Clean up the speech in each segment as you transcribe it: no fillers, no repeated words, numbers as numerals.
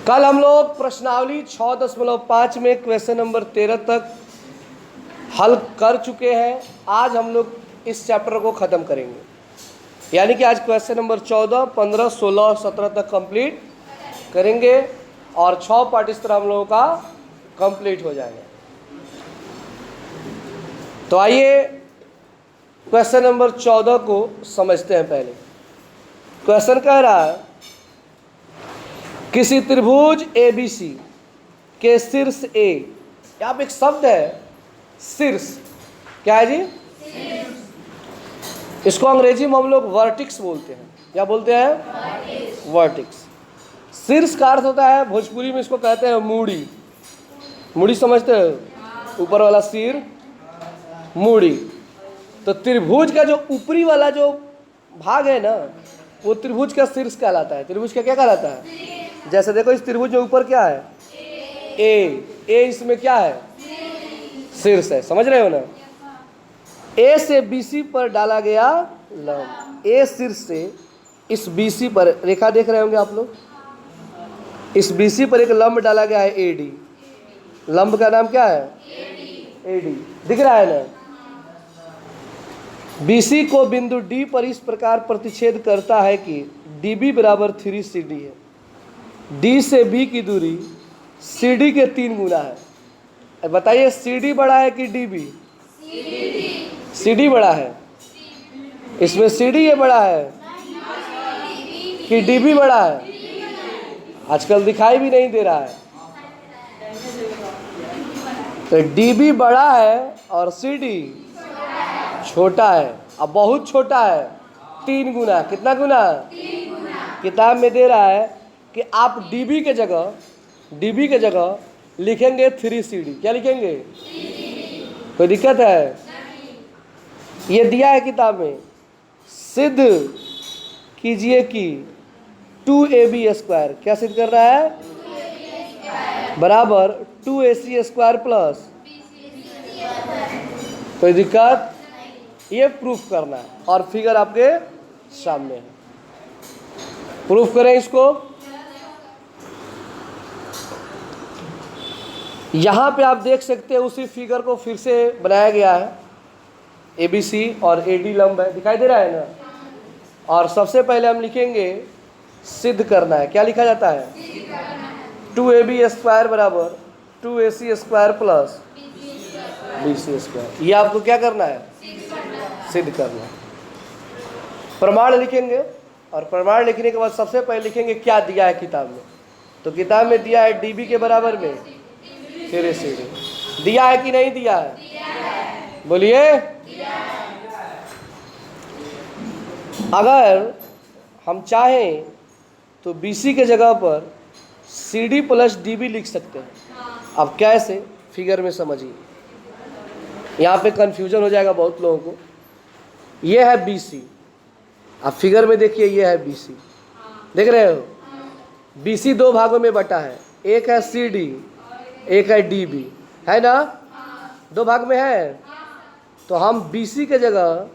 कल हम लोग प्रश्नावली 6.5 में क्वेश्चन नंबर 13 तक हल कर चुके हैं। आज हम लोग इस चैप्टर को ख़त्म करेंगे, यानी कि आज क्वेश्चन नंबर 14, 15, 16 और 17 तक कंप्लीट करेंगे और 6 पार्ट इस तरह हम लोगों का कंप्लीट हो जाएगा। तो आइए क्वेश्चन नंबर 14 को समझते हैं। पहले क्वेश्चन कह रहा है, किसी त्रिभुज ABC के शीर्ष A, यहाँ पे एक शब्द है शीर्ष, क्या है जी? इसको अंग्रेजी में हम लोग वर्टिक्स बोलते हैं। क्या बोलते हैं? वर्टिक्स। शीर्ष का अर्थ होता है, भोजपुरी में इसको कहते हैं मूड़ी। मूड़ी समझते हो? ऊपर वाला सिर, मूड़ी। तो त्रिभुज का जो ऊपरी वाला जो भाग है ना, वो त्रिभुज का शीर्ष कहलाता है। त्रिभुज का क्या कहलाता है? जैसे देखो इस त्रिभुज में ऊपर क्या है? ए इसमें क्या है? शीर्ष है। समझ रहे हो ना? ए से BC पर डाला गया लंब, ए शीर्ष से इस BC पर, रेखा देख रहे होंगे आप लोग, इस BC पर एक लंब डाला गया है AD। लंब का नाम क्या है? AD। दिख रहा है ना? BC को बिंदु D पर इस प्रकार प्रतिच्छेद करता है कि DB बराबर 3 CD है। D से B की दूरी CD के 3 गुना है। बताइए CD बड़ा है कि DB? CD बड़ा है। इसमें CD ये बड़ा है कि DB बड़ा है? आजकल दिखाई भी नहीं दे रहा है। तो DB बड़ा है और CD छोटा है। अब बहुत छोटा है, 3 गुना। कितना गुना? किताब में दे रहा है कि आप DB के जगह लिखेंगे 3 CD। क्या लिखेंगे? कोई दिक्कत है? ये दिया है किताब में। सिद्ध कीजिए कि 2AB² क्या सिद्ध कर रहा है? बराबर 2AC² प्लस। कोई दिक्कत? ये प्रूफ करना है और फिगर आपके सामने है। प्रूफ करें इसको। यहाँ पे आप देख सकते हैं उसी फिगर को फिर से बनाया गया है। ABC और AD लंब है, दिखाई दे रहा है ना? और सबसे पहले हम लिखेंगे सिद्ध करना है। क्या लिखा जाता है? 2AB² बराबर 2AC² प्लस BC²। ये आपको क्या करना है? सिद्ध करना है। प्रमाण लिखेंगे और प्रमाण लिखने के बाद सबसे पहले लिखेंगे क्या दिया है किताब में। तो किताब में दिया है DB के बराबर में 3 CD। दिया है कि नहीं दिया है? बोलिए। अगर हम चाहें तो BC के जगह पर CD प्लस DB लिख सकते हैं। अब कैसे? फिगर में समझिए, यहाँ पे कंफ्यूजन हो जाएगा बहुत लोगों को। ये है BC, अब फिगर में देखिए, ये है BC। देख रहे हो? BC 2 भागों में बटा है, एक है CD, एक है DB, है ना? 2 भाग में है। तो हम BC के जगह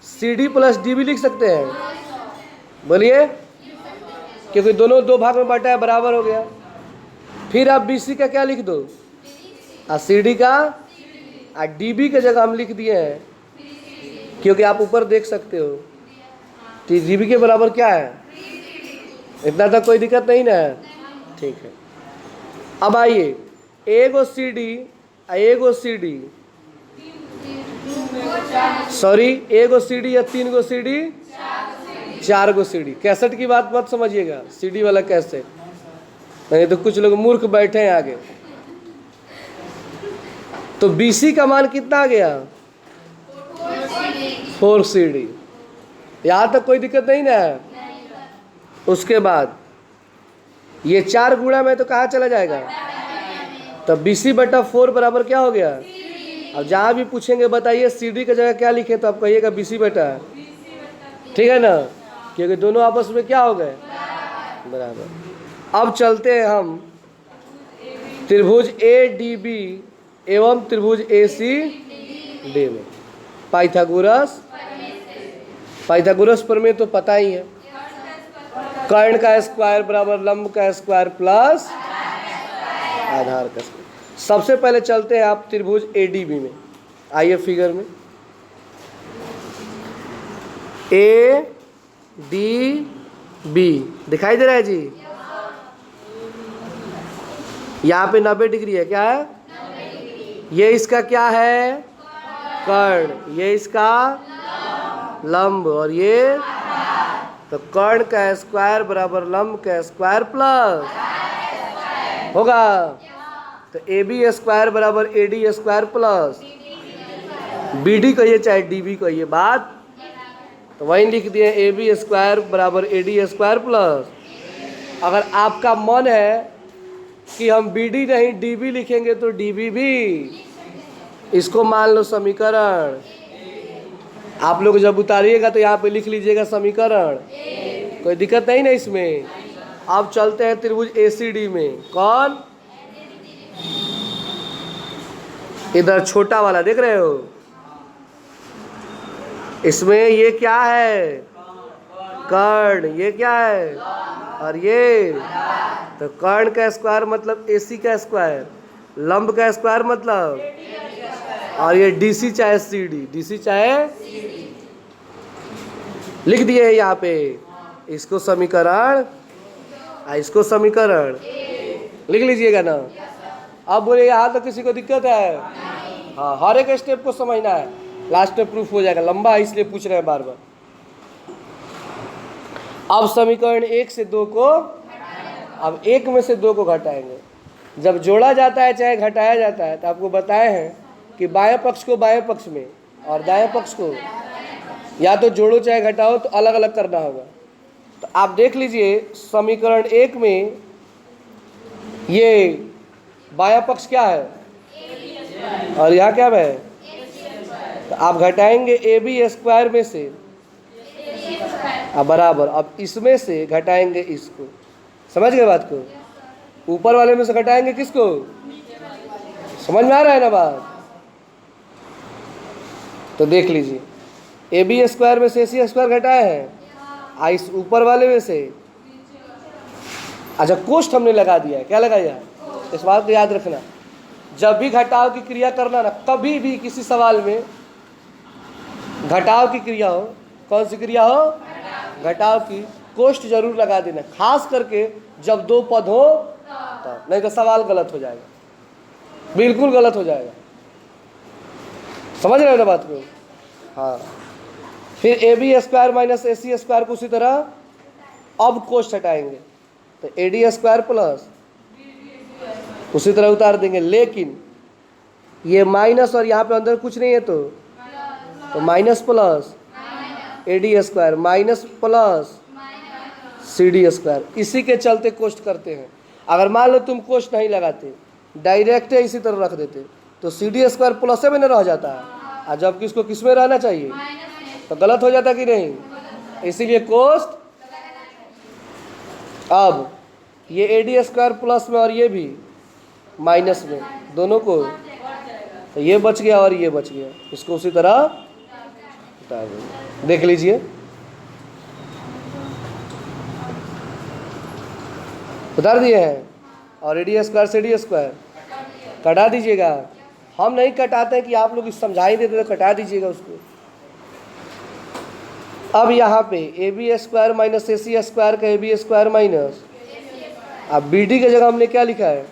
CD प्लस DB लिख सकते हैं। बोलिए, क्योंकि दोनों 2 भाग में बटा है, बराबर हो गया। फिर आप BC का क्या लिख दो? CD का। DB के जगह हम लिख दिए हैं, क्योंकि आप ऊपर देख सकते हो DB के बराबर क्या है? इतना तक कोई दिक्कत नहीं ना? ठीक है। अब आइए, एगो CD, एगो CD या 3 गो CD, 4 गो CD। कैसेट की बात मत समझिएगा, CD वाला कैसेट नहीं, तो कुछ लोग मूर्ख बैठे हैं आगे। तो BC का मान कितना आ गया? 4 CD। यहाँ तक कोई दिक्कत नहीं ना? उसके बाद ये 4 गुणा में तो कहाँ चला जाएगा? तो BC/4 बराबर क्या हो गया? अब जहाँ भी पूछेंगे बताइए CD की जगह क्या लिखे, तो आप कहिएगा BC/। ठीक है ना? क्योंकि दोनों आपस में क्या हो गए? बराबर। अब चलते हैं हम त्रिभुज ADB एवं त्रिभुज ACD में। पाइथागोरस प्रमेय तो पता ही है। कर्ण का स्क्वायर बराबर लंब का स्क्वायर प्लस आधार का स्क्वायर। सबसे पहले चलते हैं आप त्रिभुज ADB में। आइए फिगर में ADB दिखाई दे रहा है जी। यहाँ पे 90 डिग्री है, क्या है? ये इसका क्या है? कर्ण। ये इसका लंब और ये तो कर्ण का स्क्वायर बराबर लंब का स्क्वायर प्लस होगा तो AB स्क्वायर बराबर AD स्क्वायर प्लस BD कहिए चाहे DB कहिए, बात तो वही लिख दिए AB स्क्वायर बराबर AD स्क्वायर प्लस। अगर आपका मन है कि हम BD नहीं DB लिखेंगे तो DB भी, इसको मान लो समीकरण। आप लोग जब उतारिएगा तो यहाँ पे लिख लीजिएगा समीकरण, कोई दिक्कत नहीं ना इसमें। अब चलते हैं त्रिभुज ACD में। कौन? इधर छोटा वाला देख रहे हो, इसमें ये क्या है? कर्ण। ये क्या है? और ये तो कर्ण का स्क्वायर मतलब AC का स्क्वायर, लंब का स्क्वायर मतलब, और ये DC चाहे CD, DC चाहे लिख दिए है यहाँ पे। इसको समीकरण, इसको समीकरण लिख लीजिएगा ना। अब बोले यहाँ तो किसी को दिक्कत है? हाँ, हर एक स्टेप को समझना है, लास्ट में प्रूफ हो जाएगा। लंबा है इसलिए पूछ रहे हैं बार बार। अब समीकरण 1 से 2 को, अब 1 में से 2 को घटाएंगे। जब जोड़ा जाता है चाहे घटाया जाता है तो आपको बताए हैं कि बाएं पक्ष को बाएं पक्ष में और दाएं पक्ष को या तो जोड़ो चाहे घटाओ तो अलग अलग करना होगा। तो आप देख लीजिए समीकरण 1 में ये बायां पक्ष क्या है और यहाँ क्या है? तो आप घटाएंगे AB स्क्वायर में से बराबर, अब इसमें से घटाएंगे इसको। समझ गए बात को? ऊपर वाले में से घटाएंगे किसको? समझ में आ रहा है ना बात? तो देख लीजिए AB स्क्वायर में से AC स्क्वायर घटाया है, इस ऊपर वाले में से अच्छा कोष्ठ हमने लगा दिया है। क्या लगाया? इस बात को याद रखना, जब भी घटाव की क्रिया करना ना, कभी भी किसी सवाल में घटाव की क्रिया हो, कौन सी क्रिया हो? घटाव की, कोष्ठ जरूर लगा देना, खास करके जब 2 पद हो तो, नहीं तो सवाल गलत हो जाएगा, बिल्कुल गलत हो जाएगा। समझ रहे हो ना बात को? हाँ। फिर AB square minus AC square को उसी तरह अब कोष्ठ हटाएंगे तो AD स्क्वायर प्लस उसी तरह उतार देंगे। लेकिन ये माइनस और यहाँ पे अंदर कुछ नहीं है तो minus plus AD square minus plus CD square, इसी के चलते कोष्ठ करते हैं। अगर मान लो तुम कोष्ठ नहीं लगाते, डायरेक्ट इसी तरह रख देते तो CD स्क्वायर प्लस में न रह जाता है, और जबकि इसको किस में रहना चाहिए तो गलत हो जाता कि नहीं? इसीलिए कोष्ठ। अब ये AD स्क्वायर प्लस में और ये भी माइनस में, दोनों को तो ये बच गया और ये बच गया, इसको उसी तरह हटा देंगे। देख लीजिए उतार दिए हैं, और AD स्क्वायर से AD स्क्वायर कटा दीजिएगा। हम नहीं कटाते हैं कि आप लोग समझा ही देते तो कटा दीजिएगा उसको। अब यहाँ पे AB square minus AC square का AB स्क्वायर माइनस, अब BD की जगह हमने क्या लिखा है?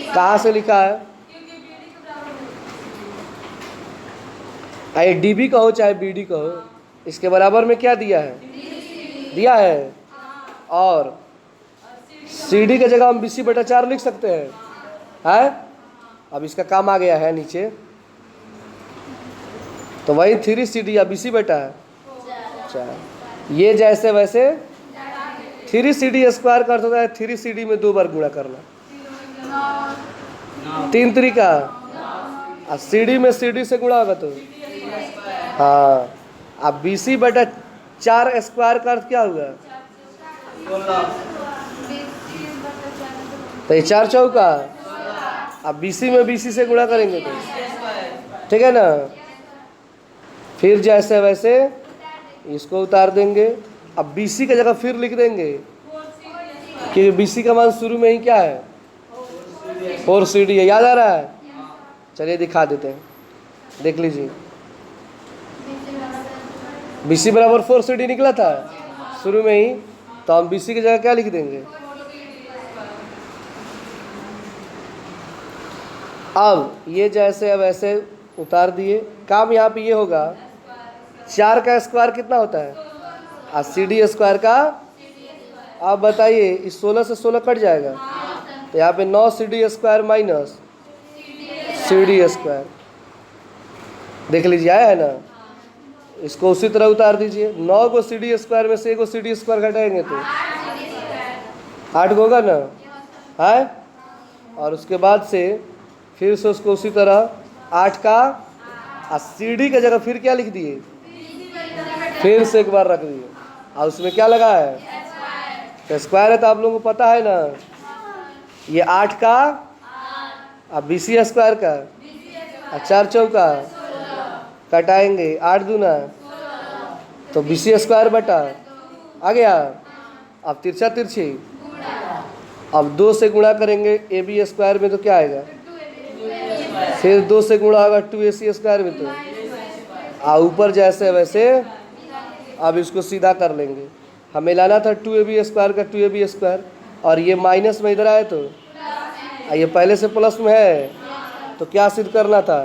कहाँ से लिखा है? चाहे DB कहो चाहे BD कहो, इसके बराबर में क्या दिया है? दिया है। और CD की जगह हम BC/4 लिख सकते हैं, है? अब इसका काम आ गया है नीचे, तो वही 3CD या BC/4। ये जैसे वैसे 3CD स्क्वायर का अर्थ होता है 3CD में 2 बार गुणा करना, 3 तरीका, और CD में CD से गुणा होगा तो हाँ। अब BC/4 स्क्वायर का अर्थ क्या होगा? तो ये 4 चौका, अब BC में BC से गुणा करेंगे तो ठीक है ना। फिर जैसे वैसे इसको उतार देंगे, अब BC की जगह फिर लिख देंगे कि BC का मान शुरू में ही क्या है 4CD है। याद आ रहा है? चलिए दिखा देते हैं, देख लीजिए। BC बराबर 4CD निकला था शुरू में ही, तो हम BC की जगह क्या लिख देंगे? अब ये जैसे अब ऐसे उतार दिए, काम यहाँ पे ये होगा 4 का स्क्वायर कितना होता है? और CD स्क्वायर का, आप बताइए, इस 16 से 16 कट जाएगा, तो यहाँ पे 9CD square minus CD square. देख लीजिए आया है ना? इसको उसी तरह उतार दीजिए। 9 को CD स्क्वायर में से 1 को CD स्क्वायर घटाएंगे तो 8 होगा ना है। और उसके बाद से फिर से उसको उसी तरह 8 का, और CD की जगह फिर क्या लिख दिए? फिर से एक बार रख दिए, और उसमें क्या लगा है? तो स्क्वायर है, तो आप लोगों को पता है ना, ये 8 का अब BC स्क्वायर का, और 4 चौका कटाएंगे, 8 दूना तो BC स्क्वायर बटा आ गया। अब तिरछा तिरछी, अब 2 से गुणा करेंगे AB स्क्वायर में तो क्या आएगा? फिर 2 से गुणा होगा 2AC स्क्वायर में, तो ऊपर जैसे वैसे अब इसको सीधा कर लेंगे। हमें लाना था 2AB स्क्वायर का 2AB स्क्वायर, और ये माइनस में इधर आए तो ये पहले से प्लस में है, तो क्या सिद्ध करना था?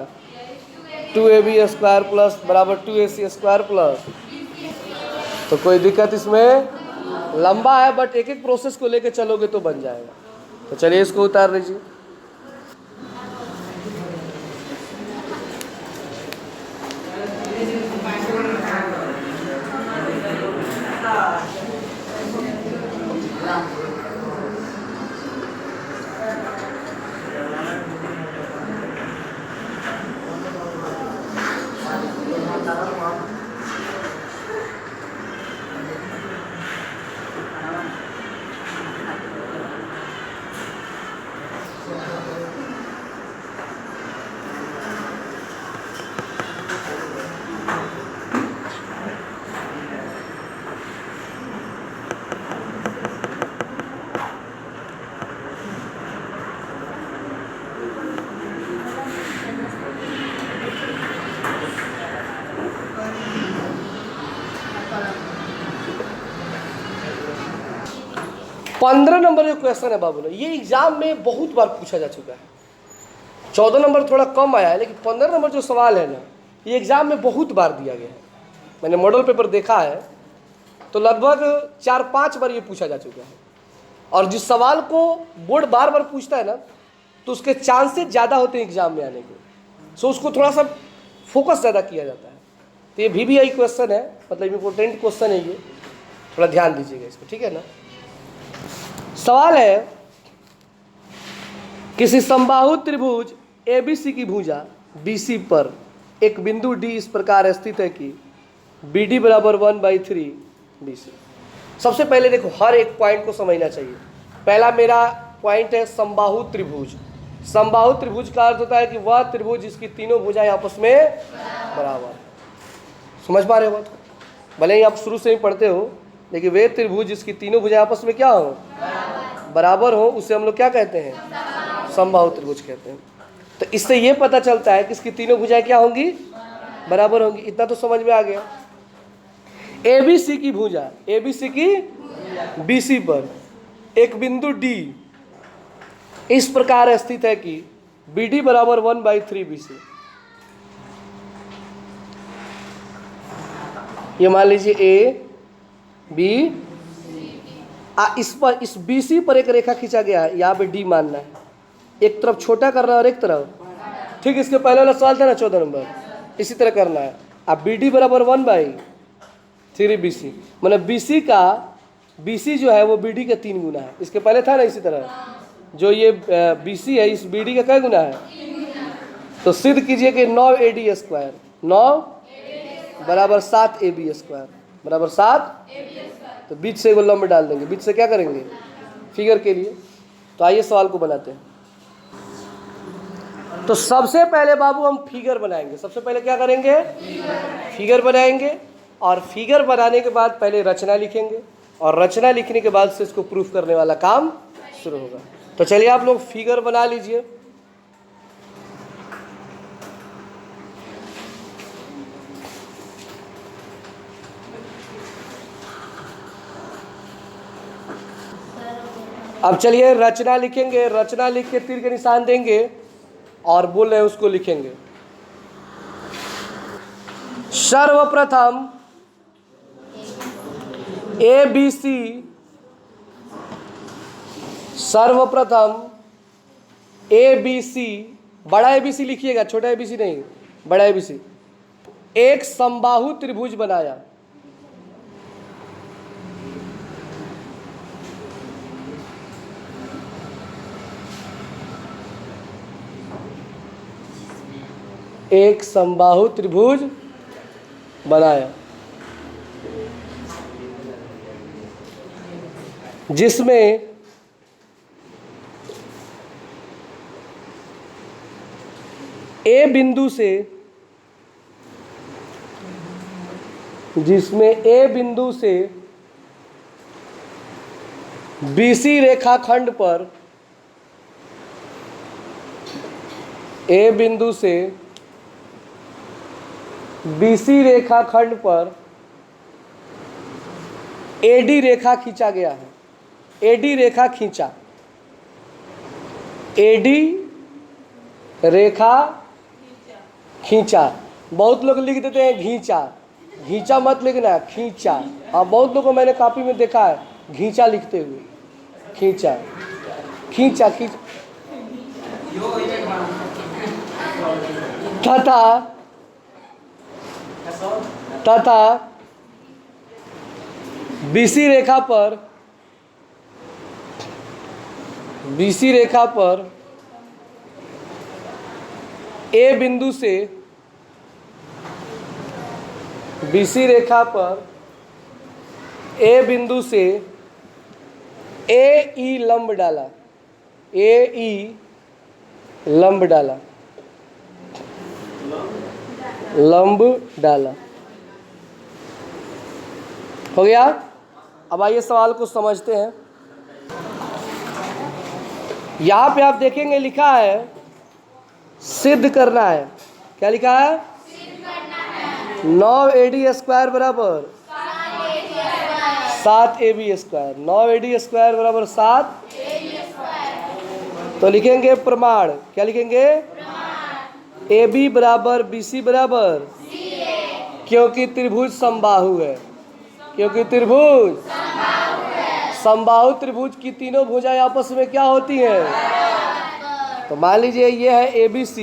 2AB स्क्वायर प्लस बराबर 2AC स्क्वायर प्लस। तो कोई दिक्कत इसमें? लंबा है बट एक एक प्रोसेस को लेके चलोगे तो बन जाएगा। तो चलिए इसको उतार लीजिए। पंद्रह नंबर जो क्वेश्चन है बाबू ने, ये एग्जाम में बहुत बार पूछा जा चुका है। 14 नंबर थोड़ा कम आया है, लेकिन 15 नंबर जो सवाल है ना, ये एग्जाम में बहुत बार दिया गया है। मैंने मॉडल पेपर देखा है तो लगभग 4-5 बार ये पूछा जा चुका है। और जिस सवाल को बोर्ड बार बार पूछता है ना, तो उसके चांसेस ज़्यादा होते हैं एग्जाम में आने के, सो उसको थोड़ा सा फोकस ज़्यादा किया जाता है। तो ये VBI क्वेश्चन है, मतलब इम्पोर्टेंट क्वेश्चन है ये, थोड़ा ध्यान दीजिएगा इसको, ठीक है ना। सवाल है, किसी समबाहु त्रिभुज ABC की भुजा BC पर एक बिंदु D इस प्रकार स्थित है कि BD बराबर 1/3 BC। सबसे पहले देखो, हर एक पॉइंट को समझना चाहिए। पहला मेरा पॉइंट है समबाहु त्रिभुज। समबाहु त्रिभुज का अर्थ होता है कि वह त्रिभुज जिसकी तीनों भुजाएं आपस में बराबर। समझ पा रहे हो बात? भले ही आप शुरू से ही पढ़ते हो, लेकिन वे त्रिभुज जिसकी तीनों भुजाएं आपस में क्या हो? बराबर हो, उसे हम लोग क्या कहते हैं? समबाहु त्रिभुज कहते हैं। तो इससे ये पता चलता है कि इसकी तीनों भुजाएं क्या होंगी? बराबर होंगी। इतना तो समझ में आ गया। ABC की भुजा, ABC की BC पर एक बिंदु D इस प्रकार स्थित है कि BD बराबर 1/3 BC। ये मान लीजिए A B, इस पर, इस BC पर एक रेखा खींचा गया है। यहाँ पे D मानना है, एक तरफ छोटा करना है और एक तरफ, ठीक इसके पहले वाला सवाल था ना 14 नंबर, इसी तरह करना है। अब BD बराबर 1/3 BC, मतलब BC जो है वो BD का 3 गुना है। इसके पहले था ना इसी तरह, जो ये BC है इस BD का क्या गुना है? तो सिद्ध कीजिए कि 9AD स्क्वायर 9 बराबर 7AB स्क्वायर बराबर 7। तो बीच से वो लंब डाल देंगे, बीच से क्या करेंगे? फिगर के लिए। तो आइए सवाल को बनाते हैं। तो सबसे पहले बाबू हम फिगर बनाएंगे। सबसे पहले क्या करेंगे? फिगर बनाएंगे। और फिगर बनाने के बाद पहले रचना लिखेंगे और रचना लिखने के बाद से इसको प्रूफ करने वाला काम शुरू होगा। तो चलिए आप लोग फिगर बना लीजिए। अब चलिए रचना लिखेंगे। रचना लिख के तीर के निशान देंगे और बोल रहे हैं उसको लिखेंगे। सर्वप्रथम ABC, सर्वप्रथम ABC, बड़ा ABC लिखिएगा, छोटा ABC नहीं, बड़ा ABC। एक समबाहु त्रिभुज बनाया। एक समबाहु त्रिभुज बनाया जिसमें ए बिंदु से BC रेखाखंड पर ए बिंदु से BC रेखाखंड पर AD रेखा खींचा गया है। AD रेखा खींचा, AD रेखा खींचा। बहुत लोग लिख देते हैं घींचा, घींचा मत लिखना, खींचा। हाँ, बहुत लोगों को मैंने कॉपी में देखा है घींचा लिखते हुए, खींचा, खींचा, खींचा। तथा BC रेखा पर ए बिंदु से BC रेखा पर ए बिंदु से AE लंब डाला, AE लंब डाला, लंब डाला। हो गया। अब आइए सवाल को समझते हैं। यहाँ पे आप देखेंगे लिखा है सिद्ध करना है। क्या लिखा है? 9AD स्क्वायर बराबर 7AB स्क्वायर। 9AD स्क्वायर बराबर 7। तो लिखेंगे प्रमाण। क्या लिखेंगे? AB बराबर BC बराबर, क्योंकि त्रिभुज समबाहु है, क्योंकि त्रिभुज समबाहु त्रिभुज की तीनों भुजाएं आपस में क्या होती हैं? तो मान लीजिए ये है ABC,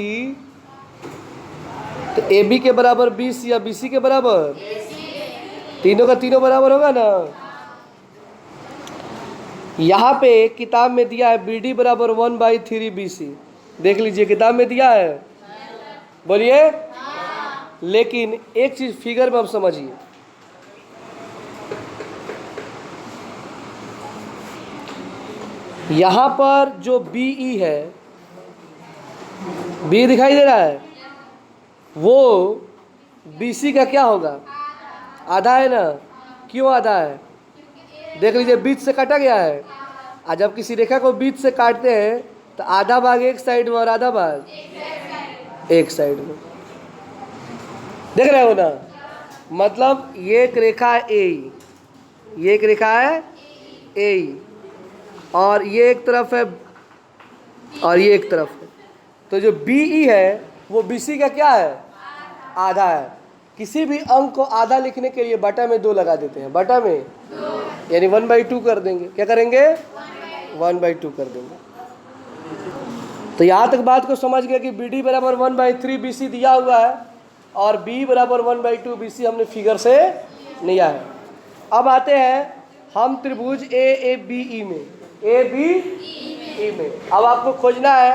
तो AB के बराबर BC या BC के बराबर, तीनों का तीनों बराबर होगा ना। यहाँ पे किताब में दिया है BD बराबर 1/3 BC। देख लीजिए किताब में दिया है, बोलिए। लेकिन एक चीज फिगर में अब समझिए। यहाँ पर जो BE है, B दिखाई दे रहा है, वो BC का क्या होगा? आधा है ना। क्यों आधा है? देख लीजिए बीच से काटा गया है। और जब किसी रेखा को बीच से काटते हैं तो आधा भाग एक साइड में और आधा भाग एक साइड में। देख रहे हो ना? मतलब ये एक रेखा है A, ये एक रेखा है A, और ये एक तरफ है और ये एक तरफ है। तो जो BE है वो BC का क्या है? आधा है। किसी भी अंक को आधा लिखने के लिए बटा में 2 लगा देते हैं, बटा में, यानी 1/2 कर देंगे। क्या करेंगे? 1/2 कर देंगे। तो यहाँ तक बात को समझ गया कि BD बराबर 1/3 BC दिया हुआ है और B बराबर 1/2 BC हमने फिगर से लिया है। अब आते हैं हम त्रिभुज ABE में, ABE में। अब आपको खोजना है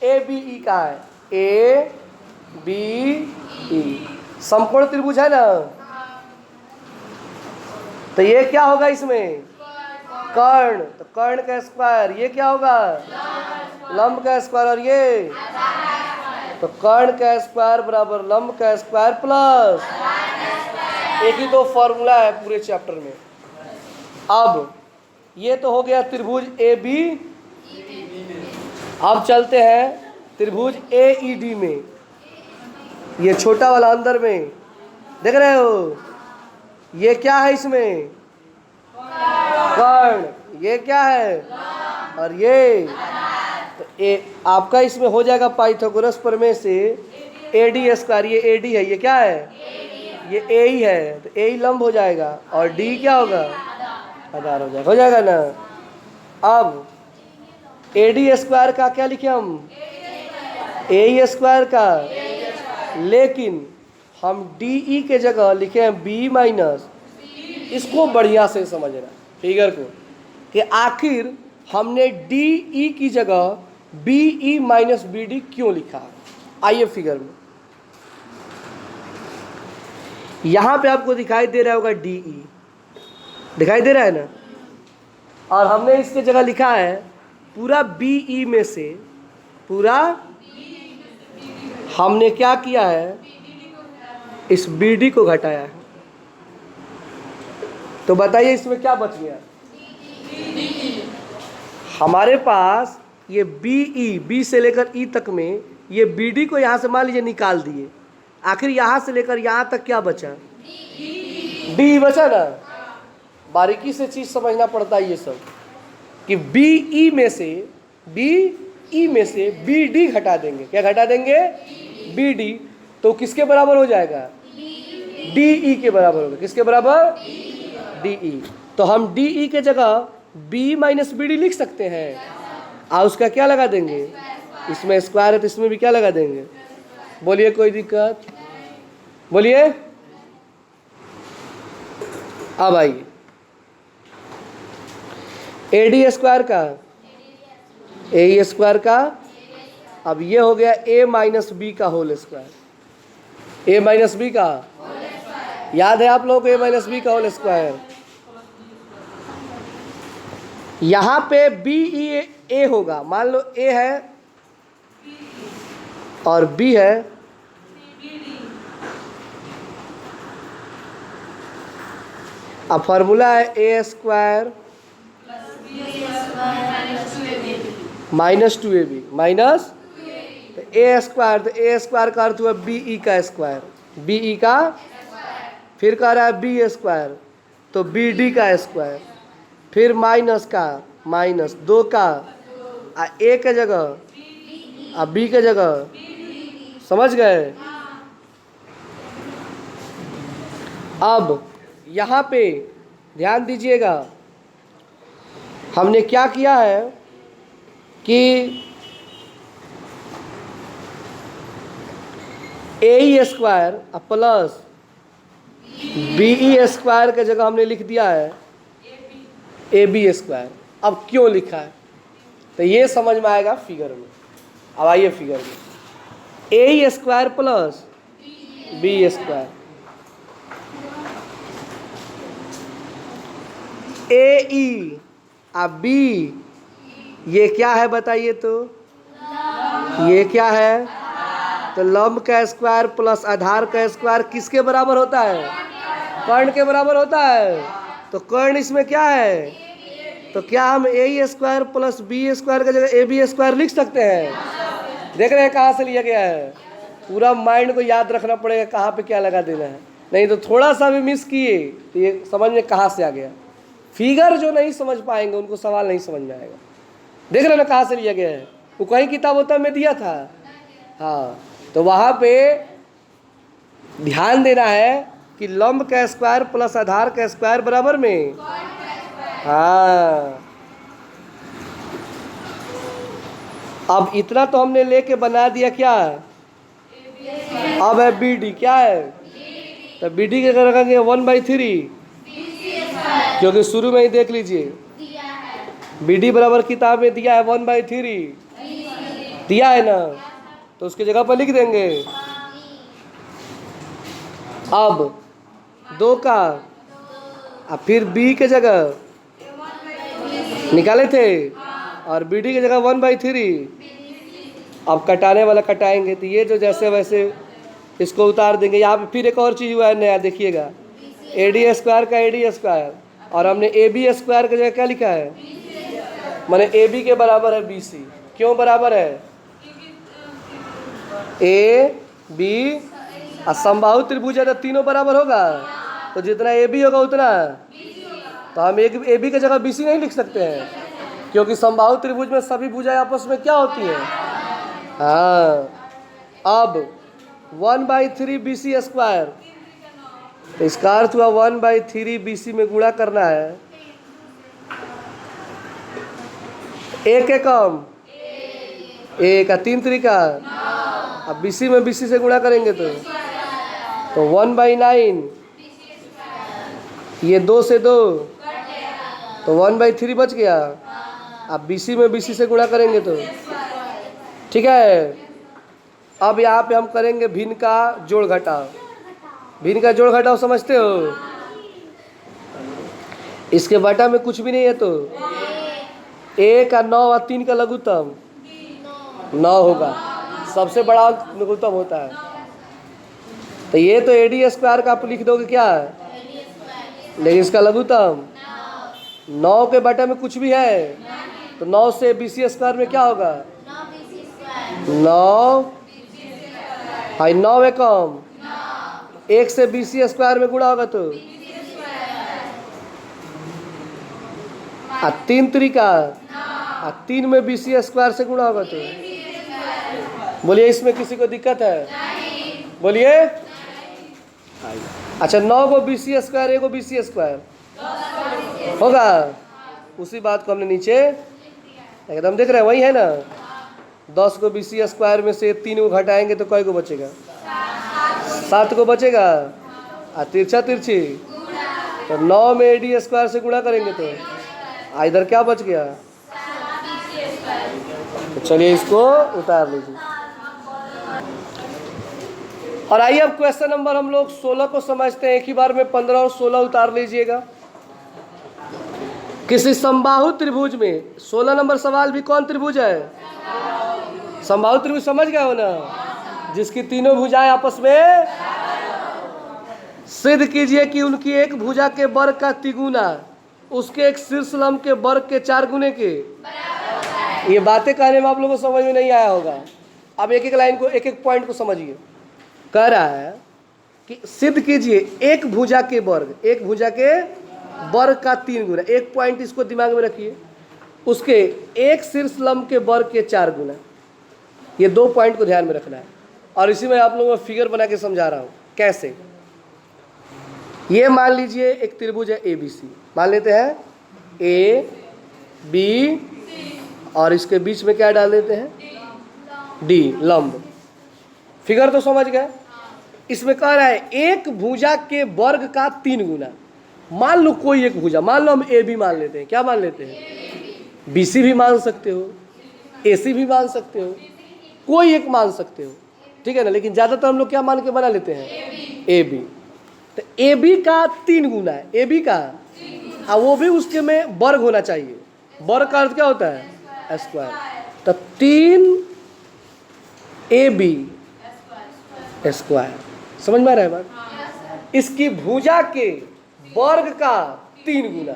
ABE का है, ABE समकोण त्रिभुज है ना। तो ये क्या होगा इसमें? कर्ण। तो कर्ण का स्क्वायर, ये क्या होगा? लंब का स्क्वायर, और ये तो कर्ण का स्क्वायर बराबर लंब का स्क्वायर प्लस एक ही तो फॉर्मूला है पूरे चैप्टर में। अब ये तो हो गया त्रिभुज ए बी। अब चलते हैं त्रिभुज ए ई डी में। ये छोटा वाला अंदर में देख रहे हो, ये क्या है इसमें? कर्ण। ये क्या है? और ये तो आपका इसमें हो जाएगा पाइथागोरस प्रमेय से ए डी स्क्वायर। ये ए डी है, ये क्या है? ये ए ही है, तो ए ही लंब हो जाएगा और डी क्या होगा? आधार हो जाएगा। हो जाएगा ना। अब ए डी स्क्वायर का क्या लिखे हम? ए स्क्वायर का, लेकिन हम डी ई के जगह लिखे हैं बी माइनस। इसको बढ़िया से समझना फिगर को कि आखिर हमने डी ई की जगह B E minus B D क्यों लिखा। आइए फिगर में, यहां पे आपको दिखाई दे रहा होगा डी ई, दिखाई दे रहा है ना। और हमने इसके जगह लिखा है पूरा बी ई में से, पूरा हमने क्या किया है? इस बी डी को घटाया है। तो बताइए इसमें क्या बच गया? हमारे पास ये बी ई, बी से लेकर ई तक में ये बी डी को यहाँ से मान लीजिए निकाल दिए, आखिर यहाँ से लेकर यहाँ तक क्या बचा? डी बचा ना। बारीकी से चीज समझना पड़ता है ये सब कि बी ई में से बी डी घटा देंगे। क्या घटा देंगे? B D. तो किसके बराबर हो जाएगा? डी ई के बराबर होगा। किसके बराबर? D E. तो हम डी ई के जगह बी माइनस बी डी लिख सकते हैं। और उसका क्या लगा देंगे? इसमें स्क्वायर है तो इसमें भी क्या लगा देंगे? बोलिए, कोई दिक्कत? बोलिए। अब आइए ए डी स्क्वायर का, ए स्क्वायर का, अब ये हो गया ए माइनस बी का होल स्क्वायर। ए माइनस बी का याद है आप लोगों को? ए माइनस बी का होल स्क्वायर। यहां पे बी ई ए होगा, मान लो ए है और बी है, अब फॉर्मूला है ए स्क्वायर माइनस 2ab माइनस ए स्क्वायर। तो ए स्क्वायर का अर्थ हुआ बी ई का स्क्वायर, बी ई का, फिर कह रहा है बी स्क्वायर तो बी डी का स्क्वायर, फिर माइनस का, माइनस 2 का, ए के जगह आ बी के जगह। समझ गए? अब यहाँ पे ध्यान दीजिएगा, हमने क्या किया है कि A square plus B E square के जगह हमने लिख दिया है ए बी स्क्वायर। अब क्यों लिखा है तो ये समझ में आएगा फिगर में। अब आइए फिगर में, ए स्क्वायर प्लस बी स्क्वायर, ए ई आ बी, ये क्या है बताइए तो? ये क्या है? तो लंब का स्क्वायर प्लस आधार का स्क्वायर किसके बराबर होता है? कर्ण के बराबर होता है। तो कर्ण इसमें क्या है? तो क्या हम ए स्क्वायर प्लस बी स्क्वायर की जगह ए बी स्क्वायर लिख सकते हैं? देख रहे हैं कहाँ से लिया गया है? पूरा माइंड को याद रखना पड़ेगा कहाँ पे क्या लगा देना है, नहीं तो थोड़ा सा भी मिस किए तो ये समझ में कहाँ से आ गया। फिगर जो नहीं समझ पाएंगे उनको सवाल नहीं समझ में आएगा। देख रहे ना कहाँ से लिया गया है? वो कहीं किताब होता में दिया था। हाँ, तो वहाँ पे ध्यान देना है कि लंब का स्क्वायर प्लस आधार का स्क्वायर बराबर में। हाँ, अब इतना तो हमने लेके बना दिया। क्या अब है बी डी? क्या है? तो बी डी के रखेंगे 1/3, क्योंकि शुरू में ही देख लीजिए बी डी बराबर किताब में दिया है 1/3 दिया है ना, तो उसकी जगह पर लिख देंगे। अब 2 का, अब फिर बी के जगह निकाले थे और बी डी की जगह 1/3। अब कटाने वाला कटाएंगे तो ये जो जैसे वैसे इसको उतार देंगे। यहाँ पे फिर एक और चीज़ हुआ है नया, देखिएगा। AD स्क्वायर का AD स्क्वायर, और हमने AB स्क्वायर की जगह क्या लिखा है, माने AB के बराबर है BC। क्यों बराबर है? AB असंबाहु त्रिभुज है तो तीनों बराबर होगा, तो जितना AB होगा उतना, तो हम एक AB की जगह BC नहीं लिख सकते हैं, क्योंकि समबाहु त्रिभुज में सभी भुजाएं आपस में क्या होती हैं? हाँ। अब 1/3 BC स्क्वायर, तो इसका अर्थ हुआ 1/3 BC में गुणा करना है। एक एकम, एक का 3 तरीका, अब BC में BC से गुणा करेंगे तो 1/9, ये 2 से 2, तो 1/3 बच गया। अब BC में BC से गुणा करेंगे तो ठीक है। अब यहाँ पे हम करेंगे भिन्न का जोड़ घटाव। भिन्न का जोड़ घटाव समझते हो? इसके बटा में कुछ भी नहीं है, तो 1 का 9 और 3 का लघुत्तम 9 होगा, सबसे बड़ा लघुत्तम होता है। तो ये तो AD स्क्वायर का आप लिख दोगे क्या, लेकिन इसका लघुत्तम 9 के बटे में कुछ भी है, तो 9 से BC स्क्वायर में क्या होगा, 9 हाई 9 एकम, 1 से BC स्क्वायर में गुणा होगा तो 3 तरीका, 3 में BC स्क्वायर से गुणा होगा तो बोलिए इसमें किसी को दिक्कत है? बोलिए। अच्छा 9 को BC स्क्वायर, 1 को BC स्क्वायर होगा, उसी बात को हमने नीचे एकदम देख रहे हैं, वही है ना। 10 को BC स्क्वायर में से 3 को घटाएंगे तो कई को बचेगा, 7 को बचेगा, और तिरछा तिरछी, तो 9 में AD स्क्वायर से गुणा करेंगे तो इधर क्या बच गया, तो चलिए इसको उतार लीजिए। और आइए अब क्वेश्चन नंबर हम लोग 16 को समझते हैं। एक ही बार में 15 और 16 उतार लीजिएगा। किसी समबाहु त्रिभुज में 16 नंबर सवाल भी कौन त्रिभुज है? समबाहु त्रिभुज समझ गए हो ना, जिसकी तीनों भुजाएं आपस में, सिद्ध कीजिए कि उनकी एक भुजा के वर्ग का तिगुना उसके एक शीर्ष लंब के वर्ग के 4 गुने के। ये बातें कहने में आप लोगों को समझ में नहीं आया होगा। अब एक एक लाइन को, एक एक पॉइंट को समझिए। कह रहा है कि सिद्ध कीजिए एक भुजा के वर्ग, एक भुजा के वर्ग का 3 गुना। एक पॉइंट इसको दिमाग में रखिए, उसके एक शीर्ष लंब के वर्ग के 4 गुना। ये 2 पॉइंट को ध्यान में रखना है, और इसी में आप लोगों को फिगर बना के समझा रहा हूँ कैसे। ये मान लीजिए एक त्रिभुज है ABC, मान लेते हैं A B, और इसके बीच में क्या डाल देते हैं, D, लंब। फिगर तो समझ गए। इसमें कह रहा है एक भुजा के वर्ग का 3 गुना। मान लो कोई एक भुजा, मान लो हम AB मान लेते हैं। क्या मान लेते हैं? BC भी मान सकते हो, AC भी मान सकते हो, कोई एक मान सकते हो, ठीक है ना। लेकिन ज़्यादातर हम लोग क्या मान के बना लेते हैं? AB। तो AB का 3 गुना है, AB का, और वो भी उसके में वर्ग होना चाहिए। वर्ग का अर्थ क्या होता है? स्क्वायर। तो 3 AB स्क्वायर। समझ में आ रहा है बात? इसकी भुजा के वर्ग का 3 गुना।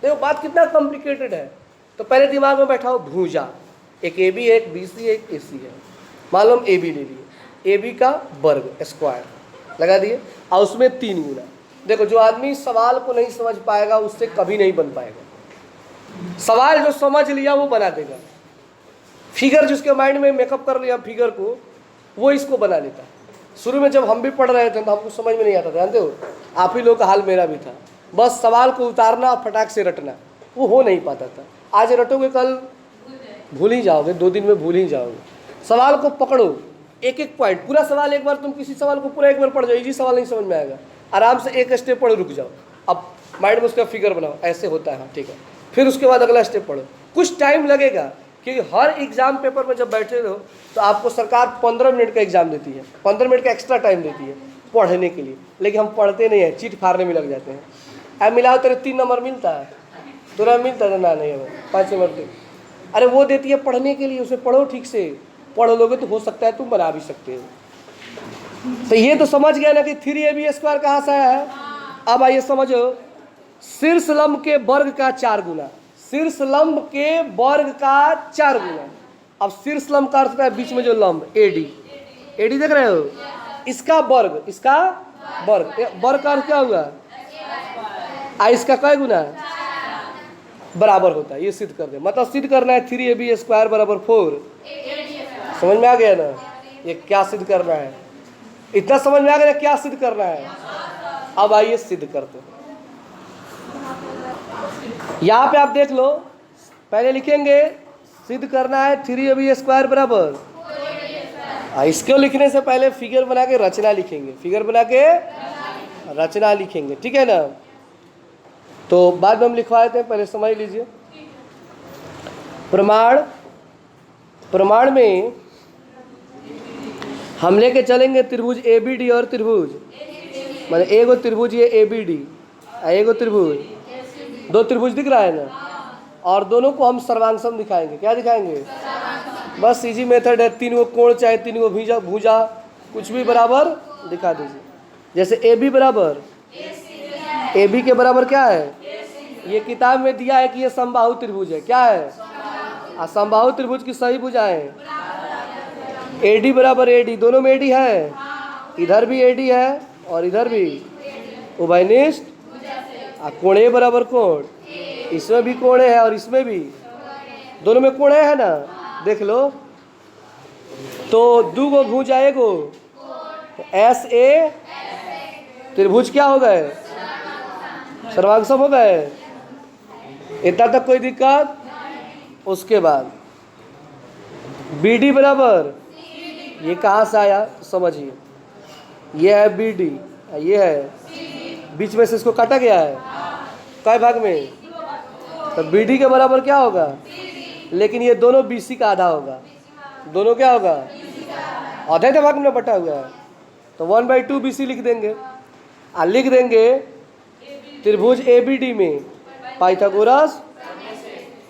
देखो बात कितना कॉम्प्लिकेटेड है। तो पहले दिमाग में बैठाओ, भुजा एक AB है, एक BC है, एक AC है। मान लो हम AB ले लिए, AB का वर्ग स्क्वायर लगा दिए, और उसमें 3 गुना। देखो जो आदमी सवाल को नहीं समझ पाएगा उससे कभी नहीं बन पाएगा। सवाल जो समझ लिया वो बना देगा। फिगर जिसके माइंड में मेकअप कर लिया फिगर को, वो इसको बना लेता है। शुरू में जब हम भी पढ़ रहे थे तो हमको समझ में नहीं आता था, जानते हो, आप ही लोग का हाल मेरा भी था। बस सवाल को उतारना, फटाक से रटना, वो हो नहीं पाता था। आज रटोगे कल भूल ही जाओगे, 2 दिन में भूल ही जाओगे। सवाल को पकड़ो, एक एक पॉइंट, पूरा सवाल एक बार, तुम किसी सवाल को पूरा एक बार पढ़ जाओ, इजी सवाल नहीं समझ में आएगा, आराम से एक स्टेप पढ़ो, रुक जाओ, अब माइंड में उसका फिगर बनाओ, ऐसे होता है, हाँ ठीक है। फिर उसके बाद अगला स्टेप पढ़ो। कुछ टाइम लगेगा, क्योंकि हर एग्जाम पेपर में जब बैठे रहो तो आपको सरकार 15 मिनट का एग्जाम देती है, 15 मिनट का एक्स्ट्रा टाइम देती है पढ़ने के लिए, लेकिन हम पढ़ते नहीं हैं, चीट फाड़ने में लग जाते हैं। अब मिलाओ तेरे 3 नंबर मिलता है, तुरंत मिलता है ना, नहीं 5 नंबर दे। अरे वो देती है पढ़ने के लिए, उसे पढ़ो ठीक से, पढ़ लोगे तो हो सकता है तुम बना भी सकते हो। तो ये तो समझ गया ना कि 3AB स्क्वायर कहाँ से आया है? अब आइए समझो, शीर्ष लंब के वर्ग का 4 गुना, शीर्ष लंब के वर्ग का 4 गुना। अब शीर्ष लंब का अर्थ है बीच में जो लंब एडी, एडी देख रहे हो, इसका वर्ग, इसका वर्ग, वर्ग का अर्थ क्या हुआ, इसका कई गुना बराबर होता है, ये सिद्ध कर दे। मतलब सिद्ध करना है 3ab² बराबर 4। समझ में आ गया ना, ये क्या सिद्ध करना है, इतना समझ में आ गया क्या सिद्ध करना है। अब आइए सिद्ध करते हैं। यहाँ पे आप देख लो, पहले लिखेंगे सिद्ध करना है 3ab² बराबर, इसको लिखने से पहले फिगर बना के रचना लिखेंगे, फिगर बना के रचना लिखेंगे, ठीक है ना। तो बाद में हम लिखवा देते हैं, पहले समझ लीजिए। प्रमाण, प्रमाण में हम लेके चलेंगे त्रिभुज ABD और त्रिभुज, मतलब एगो त्रिभुज ये ABD, एगो त्रिभुज, 2 त्रिभुज दिख रहा है ना, और दोनों को हम सर्वांगसम दिखाएंगे। क्या दिखाएंगे, बस इजी मेथड है, 3 गो कोण चाहे 3 गो भुजा, भुजा कुछ भी बराबर दिखा दीजिए। जैसे AB बराबर, AB के बराबर क्या है, ये किताब में दिया है कि ये समबाहु त्रिभुज है, क्या है, समबाहु त्रिभुज की सही भुजाएं। AD बराबर AD, दोनों में AD है, इधर भी AD है और इधर भी, उभयनिष्ठ। कोण A बराबर कोण, इसमें भी कोण है और इसमें भी, दोनों में कोण है ना, देख लो। तो 2 गो भुजा एगो, SA त्रिभुज क्या हो गए, सर्वांगसम हो गए। इतना तक कोई दिक्कत। उसके बाद BD बराबर, ये कहाँ से आया समझिए, ये है BD, ये है, बीच में से इसको काटा गया है कई भाग में, तो BD के बराबर क्या होगा, लेकिन ये दोनों BC का आधा होगा, दोनों क्या होगा, आधे भाग में बटा हुआ है, तो 1/2 BC लिख देंगे। लिख देंगे त्रिभुज ABD में पाइथागोरस,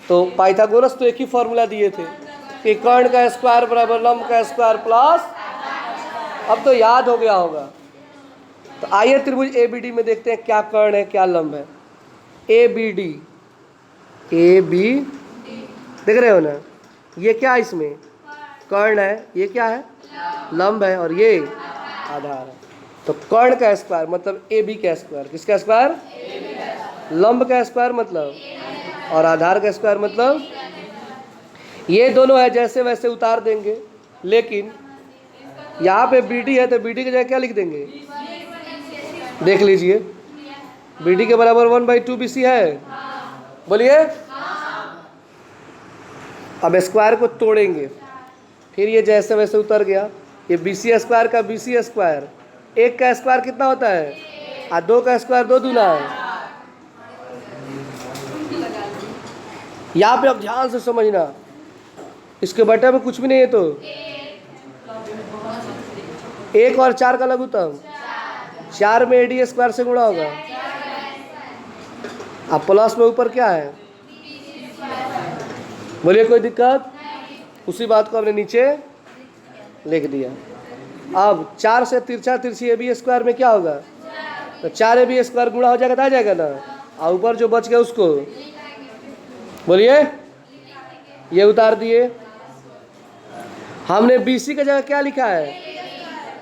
तो पाइथागोरस तो एक ही फॉर्मूला दिए थे कि कर्ण का स्क्वायर बराबर लंब का स्क्वायर प्लस, अब तो याद हो गया होगा। तो आइए त्रिभुज ABD में देखते हैं क्या कर्ण है क्या लंब है। ABD, AB देख रहे हो ना, ये क्या इसमें कर्ण है, ये क्या है लंब है, और ये आधार है। तो कर्ण का स्क्वायर मतलब AB का स्क्वायर, किसका स्क्वायर, लंब का स्क्वायर मतलब, और आधार का स्क्वायर मतलब, ये दोनों है जैसे वैसे उतार देंगे। लेकिन यहाँ पे BD है तो BD की जगह क्या लिख देंगे, देख लीजिए, BD के बराबर 1/2 BC है, बोलिए। अब स्क्वायर को तोड़ेंगे, फिर ये जैसे वैसे उतर गया, ये BC² का BC², 1 का स्क्वायर कितना होता है, 2 का स्क्वायर 2 दूना है। यहाँ पे अब ध्यान से समझना, इसके बटे में कुछ भी नहीं है, तो 1 और 4 का लघुत्तम, 4 में AD² से गुणा होगा, अब प्लस में ऊपर क्या है, बोलिए कोई दिक्कत। उसी बात को हमने नीचे लिख दिया। अब 4 से तिरछा तिरछी AB² में क्या होगा, तो 4 AB² गुणा हो जाएगा, तो आ जाएगा ना, और ऊपर जो बच गया उसको बोलिए, ये उतार दिए। हमने BC की जगह क्या लिखा है,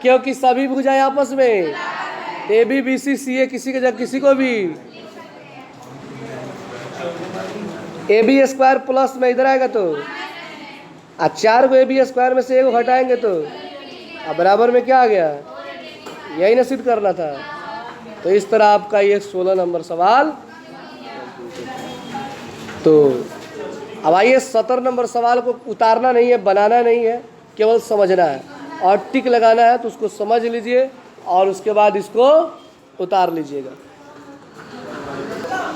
क्योंकि सभी भुजाएं आपस में, AB BC CA किसी की जगह किसी को भी, AB² प्लस में इधर आएगा तो, 4 को AB² में से 1 हटाएंगे तो बराबर में क्या आ गया, यही ना सिद्ध करना था। तो इस तरह आपका ये 16 नंबर सवाल। तो अब आइए 17 नंबर सवाल को उतारना नहीं है, बनाना नहीं है, केवल समझना है और टिक लगाना है। तो उसको समझ लीजिए और उसके बाद इसको उतार लीजिएगा।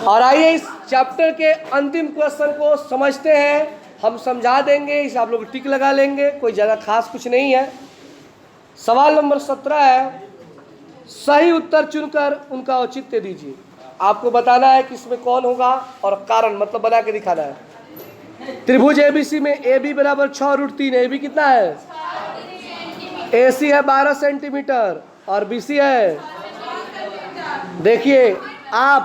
और आइए इस चैप्टर के अंतिम क्वेश्चन को समझते हैं। हम समझा देंगे, इसे आप लोग टिक लगा लेंगे, कोई ज़्यादा खास कुछ नहीं है। सवाल नंबर 17 है, सही उत्तर चुनकर उनका औचित्य दीजिए। आपको बताना है कि इसमें कौन होगा और कारण मतलब बना के दिखाना है। त्रिभुज ABC में AB बराबर 6√3, AB कितना है, AC है 12 सेंटीमीटर और BC है, देखिए आप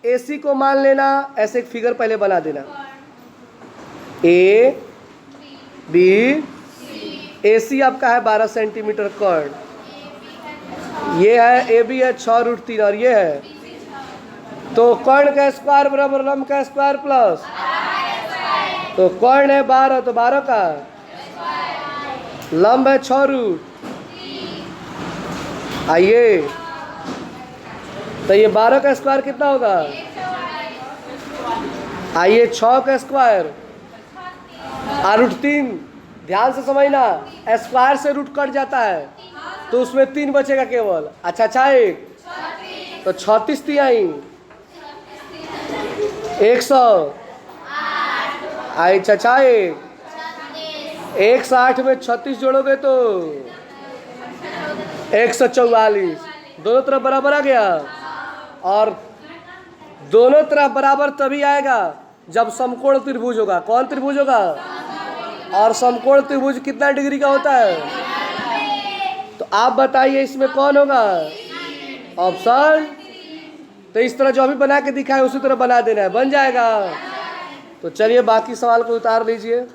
AC को मान लेना, ऐसे एक फिगर पहले बना देना, A B AC आपका है 12 सेंटीमीटर कर्ण, ये है AB है 6√3 और ये है, तो कर्ण का स्क्वायर बराबर लंब का स्क्वायर प्लस, तो कर्ण है 12 तो 12 का लंब है 6√। आइए तो ये 12 का स्क्वायर कितना होगा, आइए 6 का स्क्वायर √3, ध्यान से समझना, स्क्वायर से रूट कट जाता है तो उसमें 3 बचेगा केवल। अच्छा एक तो 36 तिहाई 100, आई अच्छा एक 160 में 36 जोड़ोगे तो 144, दोनों तरफ बराबर आ गया। और दोनों तरफ बराबर तभी आएगा जब समकोण त्रिभुज होगा। कौन त्रिभुज होगा, और समकोण त्रिभुज कितना डिग्री का होता है, तो आप बताइए इसमें कौन होगा, ऑप्शन। तो इस तरह जो अभी बना के दिखाए उसी तरह बना देना है, बन जाएगा। तो चलिए बाकी सवाल को उतार लीजिए।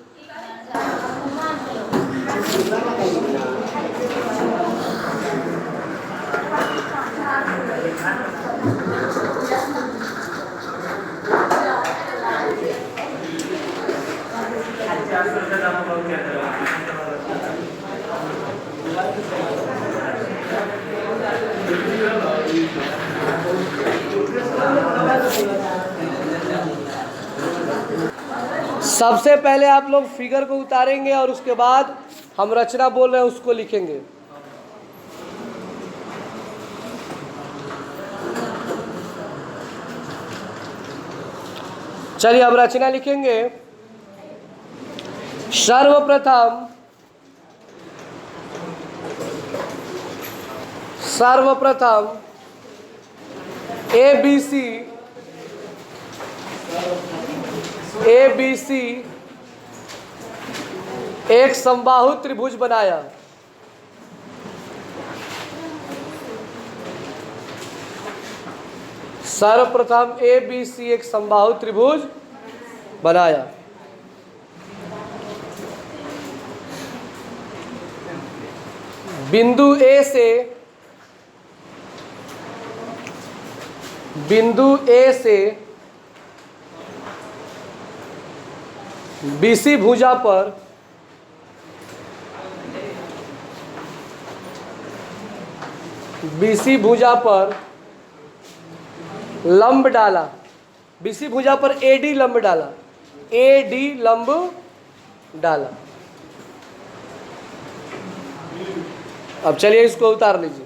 सबसे पहले आप लोग फिगर को उतारेंगे और उसके बाद हम रचना बोल रहे हैं उसको लिखेंगे। चलिए अब रचना लिखेंगे। सर्वप्रथम ABC एक समबाहु त्रिभुज बनाया। सर्वप्रथम ABC एक समबाहु त्रिभुज बनाया। बिंदु A से BC भुजा पर लंब डाला। BC भुजा पर AD लंब डाला। अब चलिए इसको उतार लीजिए।